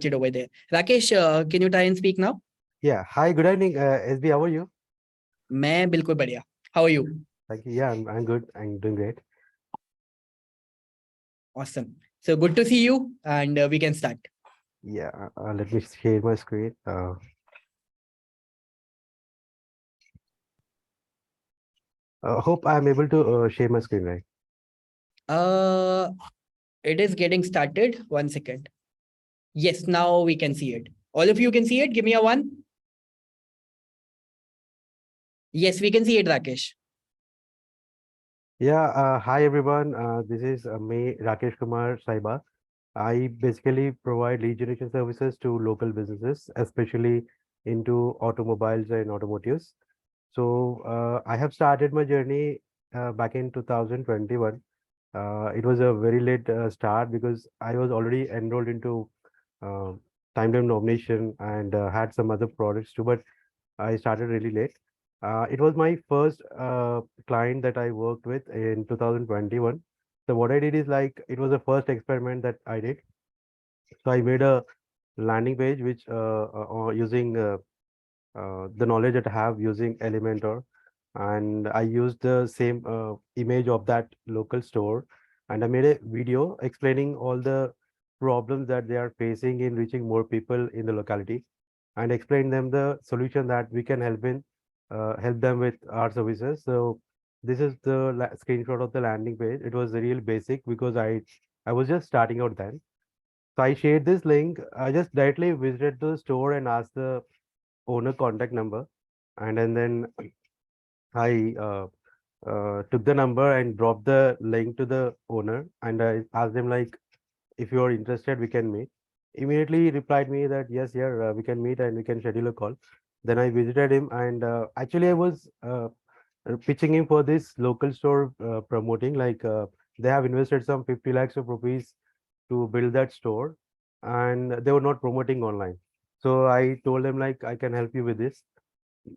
watch it over there. Rakesh, can you try and speak now? Yeah. Hi, good evening, SB. How are you? मैं बिल्कुल बढ़िया. How are you? Thank you. Yeah, I'm good. I'm doing great. Awesome. So good to see you, and we can start. Yeah. Let me share my screen. Hope I'm able to share my screen, right? Uh, it is getting started. 1 second. Yes, now we can see it. All of you can see it. Give me a one. Yes, we can see it, Rakesh. Yeah. Hi, everyone. This is me, Rakesh Kumar Saiba. I basically provide lead generation services to local businesses, especially into automobiles and automotives. So I have started my journey back in 2021. It was a very late start because I was already enrolled into uh, time nomination and had some other products too, but I started really late. It was my first client that I worked with in 2021. So what I did is like it was the first experiment that I did. So I made a landing page which using the knowledge that I have using Elementor, and I used the same image of that local store, and I made a video explaining all the problems that they are facing in reaching more people in the locality, and explain them the solution that we can help them with our services. So this is the screenshot of the landing page. It was real basic because I was just starting out then. So I shared this link. I just directly visited the store and asked the owner contact number, and then I took the number and dropped the link to the owner, and I asked them like, if you are interested, we can meet. Immediately he replied me that yes, yeah, we can meet and we can schedule a call. Then I visited him, and actually I was pitching him for this local store promoting like they have invested some 50 lakhs of rupees to build that store, and they were not promoting online. So I told them like I can help you with this.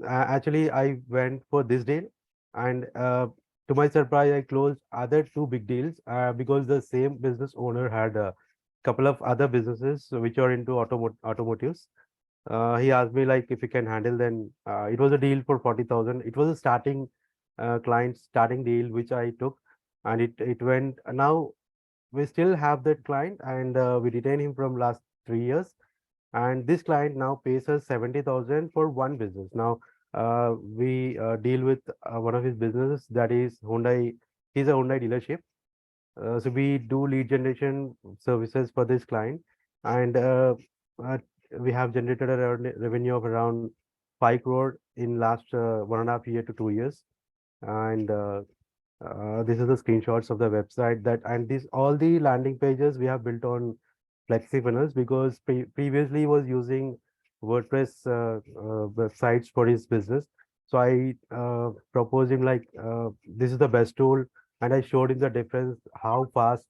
Actually, I went for this deal, and to my surprise, I closed other two big deals because the same business owner had a couple of other businesses which are into automotives. He asked me like if he can handle. Then it was a deal for 40,000. It was a starting client starting deal which I took, and it went. Now we still have that client, and we retain him from last 3 years, and this client now pays us 70,000 for one business. Now we deal with one of his businesses, that is Hyundai. He's a Hyundai dealership. So we do lead generation services for this client, and uh, we have generated a revenue of around 5 crore in last 1.5 year to 2 years. And this is the screenshots of the website that, and this all the landing pages we have built on FlexiFunnels because previously he was using WordPress websites for his business. So I proposed him like this is the best tool, and I showed him the difference, how fast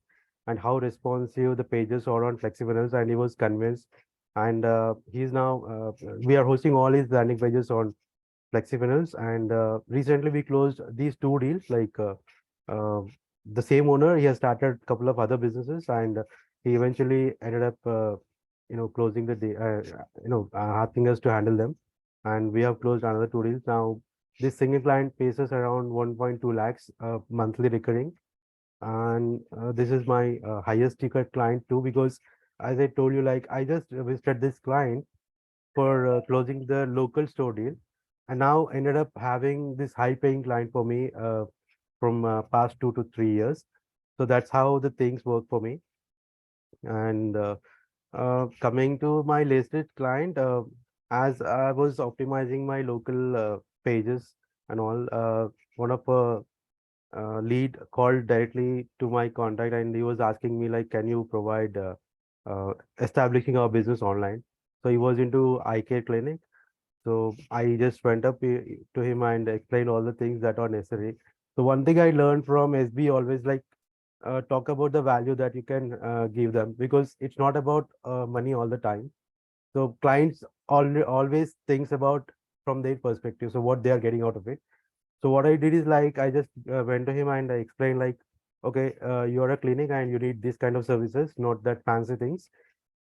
and how responsive the pages are on FlexiFunnels, and he was convinced. And he's now we are hosting all his landing pages on FlexiFunnels, and recently we closed these two deals. Like uh, the same owner, he has started a couple of other businesses, and he eventually ended up, closing the deal, asking us to handle them, and we have closed another two deals. Now, this single client pays us around 1.2 lakhs monthly recurring, and this is my highest ticket client too, because as I told you, like I just visited this client for closing the local store deal, and now ended up having this high paying client for me from past 2 to 3 years. So that's how the things work for me. And coming to my listed client, as I was optimizing my local pages and all, one of lead called directly to my contact, and he was asking me like, can you provide establishing our business online? So he was into eye care clinic. So I just went up to him and explained all the things that are necessary. So one thing I learned from SB, always like talk about the value that you can give them, because it's not about money all the time. So clients always thinks about from their perspective, so what they are getting out of it. So what I did is like I just went to him and I explained like, okay, you're a clinic and you need this kind of services, not that fancy things.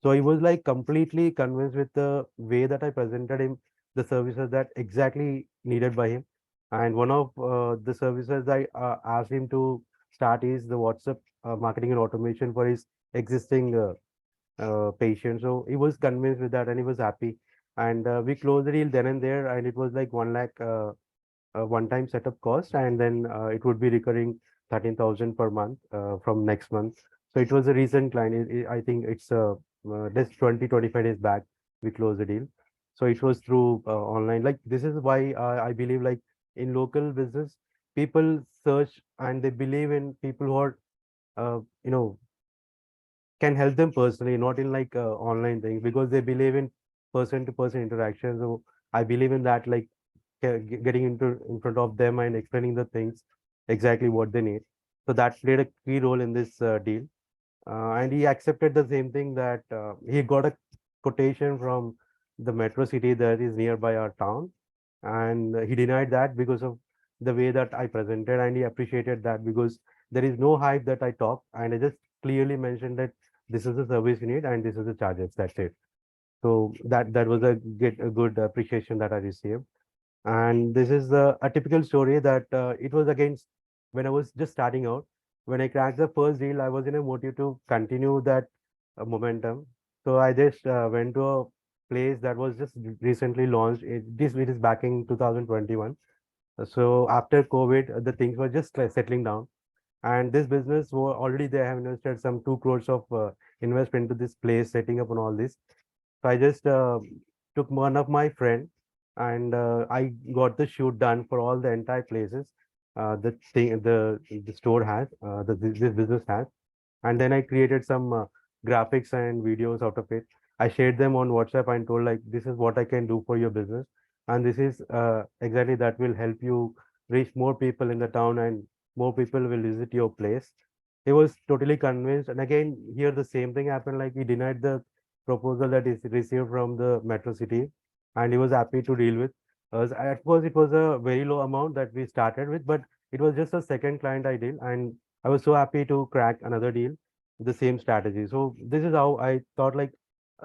So he was like completely convinced with the way that I presented him the services that exactly needed by him. And one of the services I asked him to start is the WhatsApp marketing and automation for his existing patient. So he was convinced with that and he was happy. And we closed the deal then and there, and it was like 1 lakh one-time setup cost, and then it would be recurring 13,000 per month from next month. So it was a recent client. I think it's this 25 days back we closed the deal. So it was through online. Like this is why I believe like in local business, people search and they believe in people who are you know can help them personally, not in like online things, because they believe in person to person interaction. So I believe in that, like getting into in front of them and explaining the things exactly what they need. So that played a key role in this deal. And he accepted the same thing that he got a quotation from the metro city that is nearby our town, and he denied that because of the way that I presented, and he appreciated that because there is no hype that I talk, and I just clearly mentioned that this is the service you need and this is the charges. That's it. So that was a good appreciation that I received. And this is a typical story that it was against when I was just starting out. When I cracked the first deal, I was in a motive to continue that momentum. So I just went to a place that was just recently launched. It is back in 2021. So after COVID, the things were just settling down. And this business were already they have invested some 2 crores of investment into this place, setting up and all this. So I just took one of my friend, and I got the shoot done for all the entire places the store has, this business has. And then I created some graphics and videos out of it. I shared them on WhatsApp and told like, this is what I can do for your business. And this is exactly that will help you reach more people in the town, and more people will visit your place. He was totally convinced. And again, here the same thing happened. Like he denied the proposal that is received from the metro city, and he was happy to deal with us. At first, it was a very low amount that we started with, but it was just a second client I deal, and I was so happy to crack another deal with the same strategy. So this is how I thought like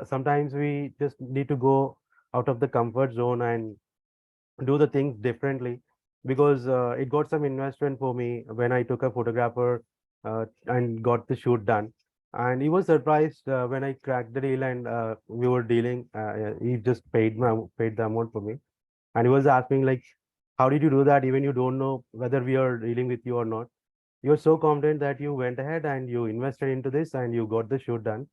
sometimes we just need to go out of the comfort zone and do the things differently, because it got some investment for me when I took a photographer and got the shoot done. And he was surprised when I cracked the deal, and we were dealing. He just paid the amount for me, and he was asking like, "How did you do that? Even you don't know whether we are dealing with you or not. You're so confident that you went ahead and you invested into this and you got the shoot done."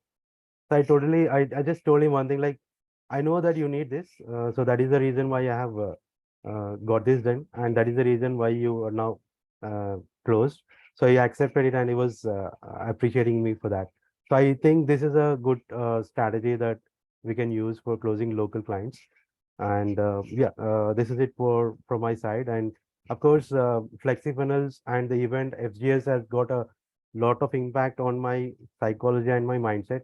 So I just told him one thing like, I know that you need this. So that is the reason why I have got this done. And that is the reason why you are now closed. So he accepted it, and he was appreciating me for that. So I think this is a good strategy that we can use for closing local clients. And yeah, this is it from my side. And of course, FlexiFunnels and the event FGS has got a lot of impact on my psychology and my mindset.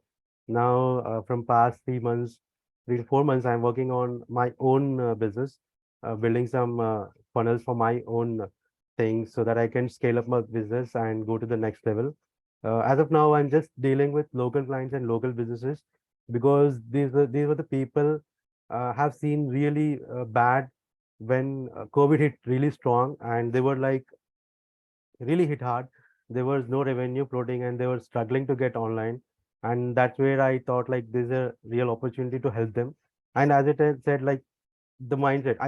Now, from past 3 months, 3 to 4 months, I'm working on my own business, building some funnels for my own things so that I can scale up my business and go to the next level. As of now, I'm just dealing with local clients and local businesses, because these were the people have seen really bad when COVID hit really strong, and they were like really hit hard. There was no revenue floating, and they were struggling to get online. And that's where I thought like there's a real opportunity to help them. And as it had said, like the mindset,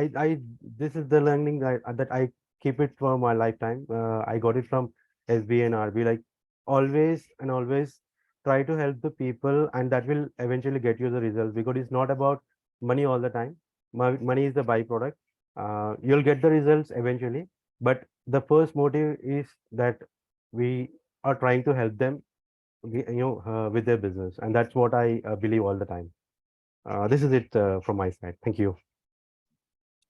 this is the learning that I keep it for my lifetime. I got it from SB and RB. Like always and always try to help the people, and that will eventually get you the results, because it's not about money all the time. Money is the byproduct. You'll get the results eventually, but the first motive is that we are trying to help them, with their business, and that's what I believe all the time. This is it from my side. Thank you.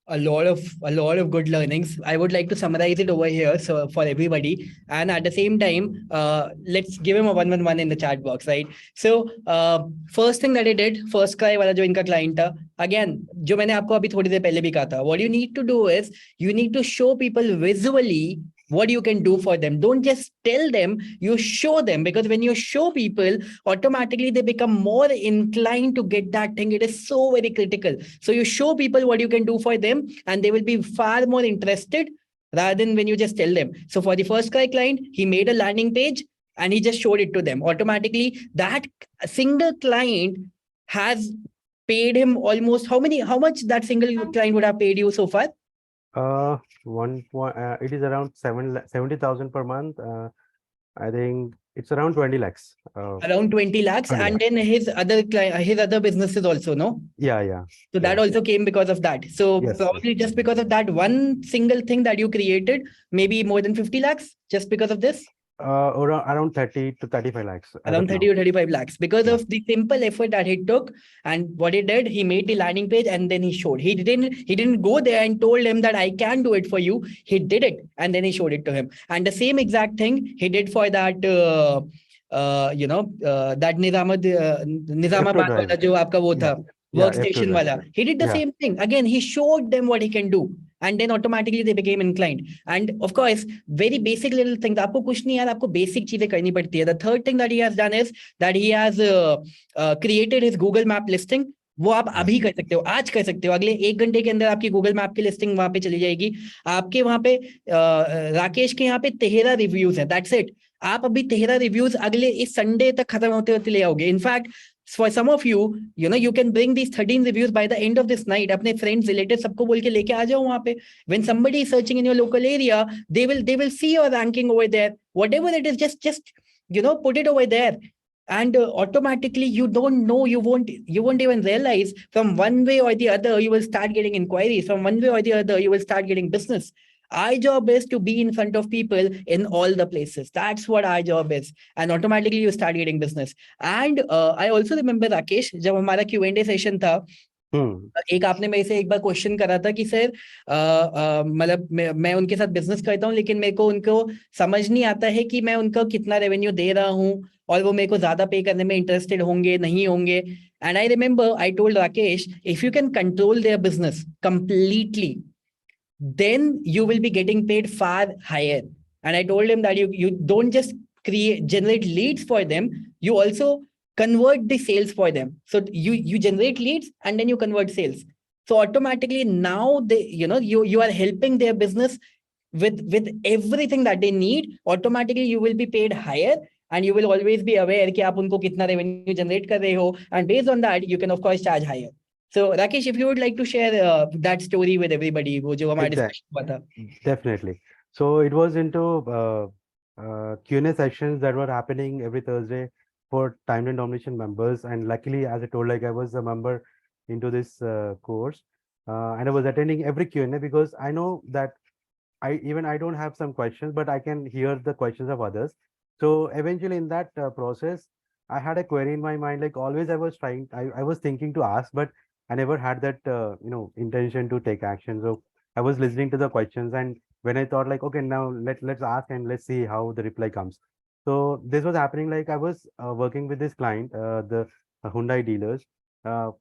A lot of good learnings. I would like to summarize it over here so for everybody, and at the same time, let's give him a 111 in the chat box, right? So first thing that I did, first cry वाला जो इनका client था, again जो मैंने आपको अभी थोड़ी देर पहले भी कहा था, what you need to do is you need to show people visually what you can do for them. Don't just tell them, you show them, because when you show people, automatically they become more inclined to get that thing. It is so very critical. So you show people what you can do for them, and they will be far more interested rather than when you just tell them. So for the first guy client, he made a landing page and he just showed it to them. Automatically, that single client has paid him almost how much that single client would have paid you so far? It is around 70,000 per month. I think it's around 20 lakhs. Around 20 lakhs. 20 And lakhs. then his other businesses also, no? Yeah, yeah, So that yeah. also came because of that. So Yes, yes. probably just because of that one single thing that you created, maybe more than 50 lakhs just because of this. Around 30 to 35 lakhs as Around of 30 now. or 35 lakhs because Yeah. of the simple effort that he took. And what he did, he made the landing page and then he showed. He didn't go there and told him that I can do it for you. He did it and then he showed it to him. And the same exact thing he did for that that F2 Nizamabad drive. wala jo aapka wo Yeah, tha, yeah, F2 workstation drive. wala. He did the Yeah. same thing. Again, he showed them what he can do. And then automatically they became inclined. And of course, very basic little things. आपको कुछ नहीं यार, आपको basic चीजें करनी पड़ती है. The third thing that he has done is that he has created his Google Map listing. वो आप Yeah. अभी कर सकते हो, आज कर सकते हो, अगले 1 घंटे के अंदर आपकी गूगल मैप की लिस्टिंग वहां पे चली जाएगी. आपके वहां पे राकेश के यहाँ पे 13 रिव्यूज है. That's it. आप अभी 13 रिव्यूज अगले इस संडे तक खत्म होते होते ले आओगे. In fact for some of you, you can bring these 13 reviews by the end of this night. अपने friends, relatives सबको बोल के लेके आ जाओ वहां पे. When somebody is searching in your local area, they will see your ranking over there. Whatever it is, just put it over there. And automatically you don't know, you won't even realize, from one way or the other you will start getting inquiries, from one way or the other you will start getting business. Our job is to be in front of people in all the places. That's what our job is. And automatically you start getting business. And I also remember, Rakesh, जब हमारा Q&A session था, एक आपने मेरे से एक बार question करा था कि सर मतलब मैं उनके साथ बिजनेस करता हूँ, लेकिन मेरे को उनको समझ नहीं आता है कि मैं उनको कितना रेवेन्यू दे रहा हूँ और वो मेरे को ज्यादा पे करने में इंटरेस्टेड होंगे नहीं होंगे. And I remember I told Rakesh, if you can control their business completely, then you will be getting paid far higher. And I told him that you don't just generate leads for them, you also convert the sales for them. So you generate leads and then you convert sales. So automatically now you are helping their business with everything that they need. Automatically you will be paid higher and you will always be aware कि आप उनको कितना revenue generate कर रहे हो, and based on that you can of course charge higher. So Rakesh, if you would like to share that story with everybody, वो जो हमारा Exactly. discussion हुआ था. Definitely. So it was into Q&A sessions that were happening every Thursday for time and domination members. And luckily, as I told, like I was a member into this course, and I was attending every Q&A because I know that I don't have some questions, but I can hear the questions of others. So eventually, in that process, I had a query in my mind. Like always, I was thinking to ask, but I never had that intention to take action. So I was listening to the questions, and when I thought like, okay, now let's ask and let's see how the reply comes. So this was happening. Like I was working with this client, the Hyundai dealers, I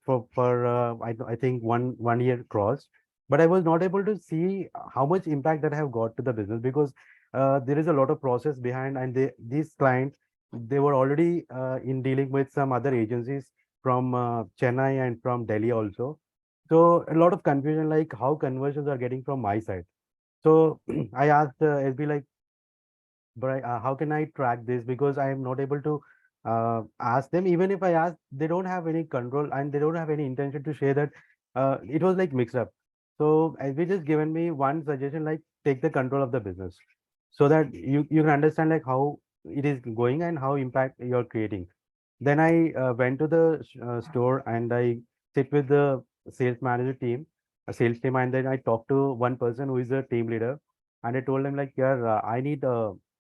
think one year crossed, but I was not able to see how much impact that I have got to the business because there is a lot of process behind, and these clients, they were already in dealing with some other agencies from Chennai and from Delhi also. So a lot of confusion, like how conversions are getting from my side. So I asked SB like, but how can I track this? Because I am not able to ask them. Even if I ask, they don't have any control and they don't have any intention to share that. It was like mixed up. So SB just given me one suggestion, like take the control of the business so that you can understand like how it is going and how impact you're creating. Then I went to the store and I sit with the sales manager team, a sales team, and then I talked to one person who is a team leader, and I told him like, yeah, I need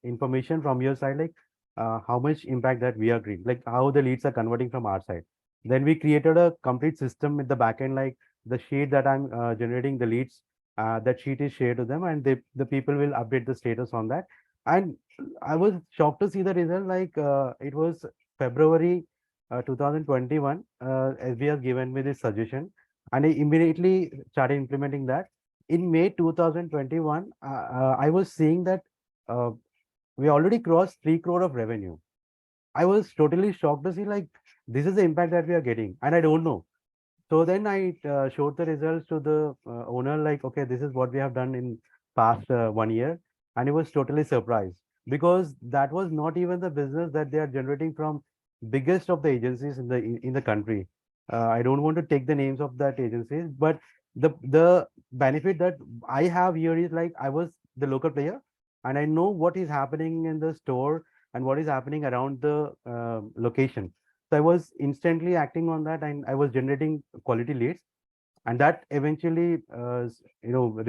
information from your side, like how much impact that we are creating, like how the leads are converting from our side. Then we created a complete system in the backend, like the sheet that I'm generating the leads, that sheet is shared to them, and the people will update the status on that. And I was shocked to see the result. Like it was February 2021, SB has given me this suggestion, and I immediately started implementing that. In May 2021, I was seeing that we already crossed 3 crore of revenue. I was totally shocked to see like this is the impact that we are getting, and I don't know. So then I showed the results to the owner, like, okay, this is what we have done in past 1 year, and he was totally surprised because that was not even the business that they are generating from biggest of the agencies in the country. I don't want to take the names of that agencies, but the benefit that I have here is like I was the local player, and I know what is happening in the store and what is happening around the location. So I was instantly acting on that, and I was generating quality leads, and that eventually,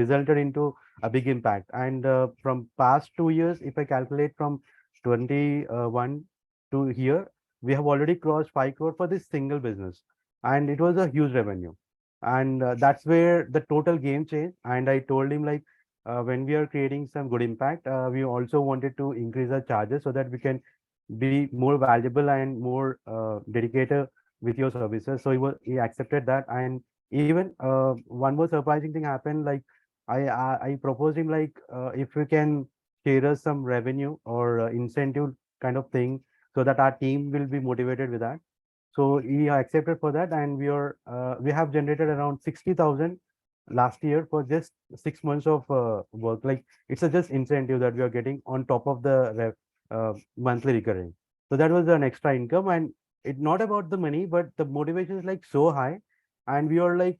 resulted into a big impact. And from past 2 years, if I calculate from 21 to here, we have already crossed 5 crore for this single business, and it was a huge revenue. And that's where the total game changed. And I told him like, when we are creating some good impact, we also wanted to increase our charges so that we can be more valuable and more dedicated with your services. So he accepted that. And even one more surprising thing happened. Like I proposed him like, if we can share us some revenue or incentive kind of thing, so that our team will be motivated with that. So he accepted for that, and we have generated around 60,000 last year for just 6 months of work. Like it's a just incentive that we are getting on top of the monthly recurring. So that was an extra income, and it's not about the money, but the motivation is like so high, and we are like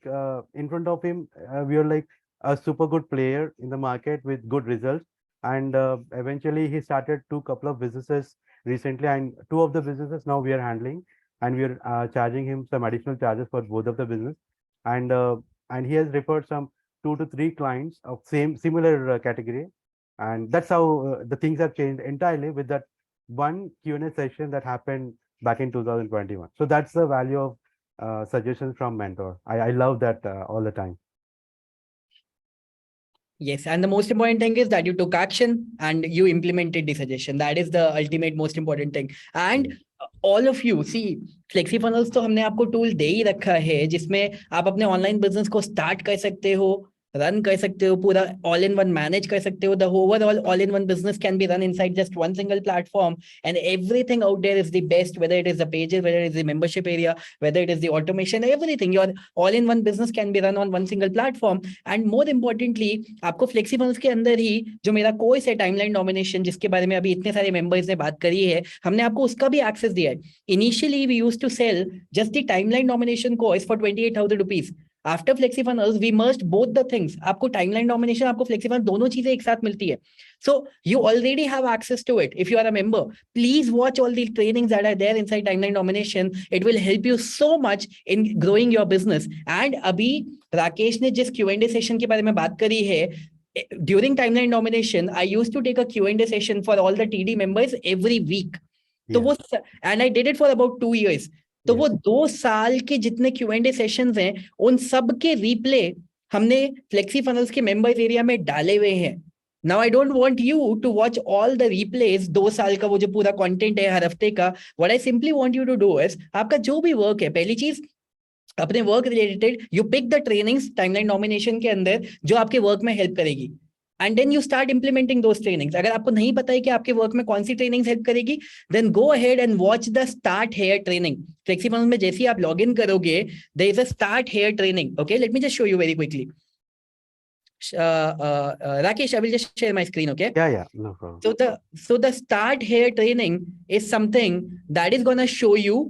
in front of him. We are like a super good player in the market with good results. And eventually, he started two couple of businesses recently, and two of the businesses now we are handling, and we are charging him some additional charges for both of the business. And and he has referred some 2 to 3 clients of similar category, and that's how the things have changed entirely with that one Q&A session that happened back in 2021. So that's the value of suggestions from mentor. I love that all the time. Yes, and the most important thing is that you took action and you implemented the suggestion. That is the ultimate most important thing. And all of you see, FlexiFunnels तो हमने आपको tool दे ही रखा है जिसमें आप अपने online business को start कर सकते हो, रन कर सकते हो, पूरा ऑल इन वन मैनेज कर सकते हो. The overall all in one business can be run inside just one single platform, and everything out there is the best, whether it is the pages, whether it is the membership area, whether it is the automation, everything. Your all in one business can be run on one single platform. And more importantly, आपको FlexiFunnels के अंदर ही जो मेरा course है timeline domination, जिसके बारे में अभी इतने सारे मेंबर्स ने बात करी है, हमने आपको उसका भी एक्सेस दिया है. Initially, we used to sell just the timeline domination course for 28,000 rupees. After FlexiFunnels, we merged both the things. आपको timeline domination, आपको FlexiFunnels दोनों चीजें एक साथ मिलती है. So you already have access to it. If you are a member, please watch all the trainings that are there inside timeline domination. It will help you so much in growing your business. And अभी राकेश ने जिस Q&A session के बारे में बात करी है, during timeline domination, I used to take a Q&A session for all the TD members every week. तो वो and I did it for about 2 years. तो वो 2 साल के जितने Q&A सेशंस हैं, उन सब के रिप्ले हमने FlexiFunnels के मेंबर्स एरिया में डाले हुए हैं. Now I don't want you to watch all the replays 2 साल का वो जो पूरा कंटेंट है हर हफ्ते का. What I simply want you to do is, आपका जो भी वर्क है, पहली चीज अपने work related you pick the trainings timeline domination के अंदर जो आपके वर्क में हेल्प करेगी, and then you start implementing those trainings. अगर आपको नहीं पता है कि आपके वर्क में कौन सी ट्रेनिंग्स हेल्प करेगी, then go ahead and watch the start here training. FlexiFunnels में जैसे ही आप लॉग इन करोगे, there is a start here training. Okay, let me just show you very quickly. Rakesh, I will just share my screen. Okay. Yeah, no problem. So the start here training is something that is gonna show you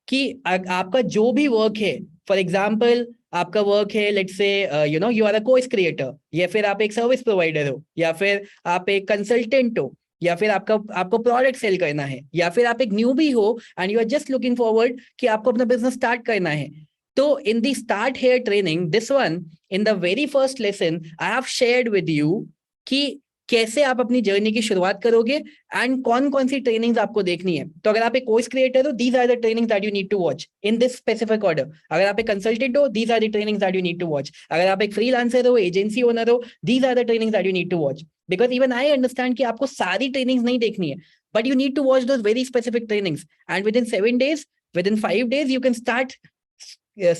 कि आपका जो भी work है, for example आपका work है, let's say you are a course creator, या फिर आप एक सर्विस प्रोवाइडर हो, या फिर आप एक कंसल्टेंट हो, या फिर आपको प्रोडक्ट सेल करना है, या फिर आप एक न्यूबी हो and you are just looking forward कि आपको अपना बिजनेस स्टार्ट करना है. तो in the start here training, this one, in the very first lesson I have shared with you कि कैसे आप अपनी जर्नी की शुरुआत करोगे एंड कौन कौन सी ट्रेनिंग्स आपको देखनी है. तो अगर आप एक कोर्स क्रिएटर हो, these are the trainings that you need to watch in this specific order. अगर आप एक कंसल्टेंट हो, these are the trainings that you need to watch. अगर आप एक फ्रीलांसर हो, एजेंसी ओनर हो, these are the trainings that you need to watch. Because even I understand कि आपको सारी ट्रेनिंग्स नहीं देखनी है, but you need to watch those very specific trainings, and with in 7 days, within 5 days, you can start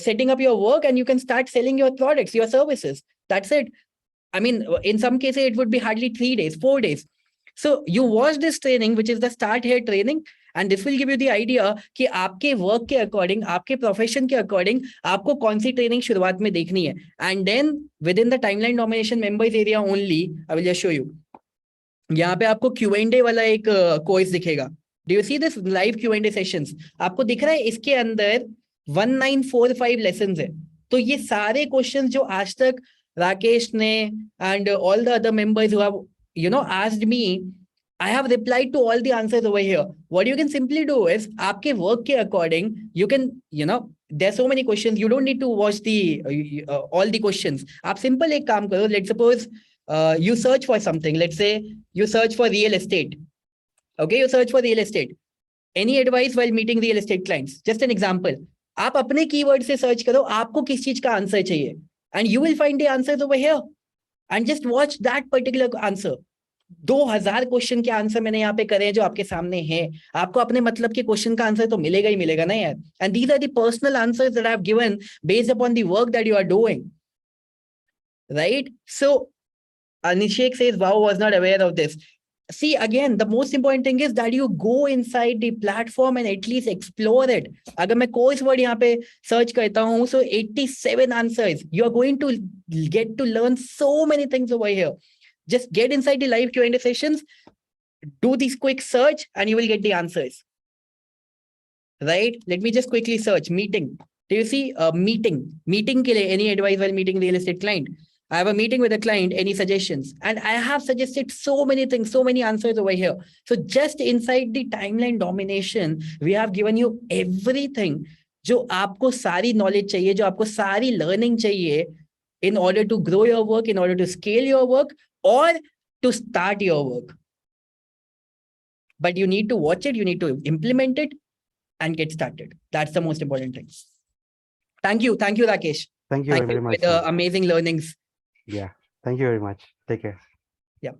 setting up your work and you can start selling your products, your services. That's it. I mean, in some cases, it would be hardly 3 days, 4 days. So you watch this training, which is the Start Here training, and this will give you the idea कि आपके work के according, आपके profession के according आपको कौन सी training शुरुआत में देखनी है. And then within the timeline domination members area only, I will just show you. यहाँ पे आपको Q&A वाला एक कोर्स दिखेगा. Do you see this live Q&A sessions? आपको दिख रहा है इसके अंदर 1945 lessons है. तो ये सारे क्वेश्चंस जो आज तक राकेश ने and all the other members who have asked me, I have replied to all the answers over here. What you can simply do is आपके work के according you can there are so many questions, you don't need to watch the all the questions. आप simple एक काम करो. Let's suppose you search for something. Let's say you search for real estate. Okay, you search for real estate. Any advice while meeting real estate clients? Just an example. आप अपने keyword से search करो आपको किस चीज का answer चाहिए, and you will find the answers over here, and just watch that particular answer. 2000 question के आंसर मैंने यहाँ पे करे हैं जो आपके सामने हैं. आपको अपने मतलब के क्वेश्चन का आंसर तो मिलेगा ही मिलेगा ना यार. And these are the personal answers that I have given based upon the work that you are doing, right? So Anishek says, wow, was not aware of this. See, again, the most important thing is that you go inside the platform and at least explore it. अगर मैं course word यहाँ पे search करता हूँ, so 87 answers. You are going to get to learn so many things over here. Just get inside the live Q&A sessions, do this quick search, and you will get the answers. Right? Let me just quickly search meeting. Do you see meeting? Meeting के लिए any advice while meeting real estate client? I have a meeting with a client, any suggestions? And I have suggested so many things, so many answers over here. So just inside the timeline domination, we have given you everything जो आपको सारी knowledge चाहिए, जो आपको सारी learning चाहिए in order to grow your work, in order to scale your work, or to start your work. But you need to watch it, you need to implement it and get started. That's the most important thing. Thank you, Rakesh. Thank you very much. With amazing learnings. Yeah, thank you very much. Take care. Yeah.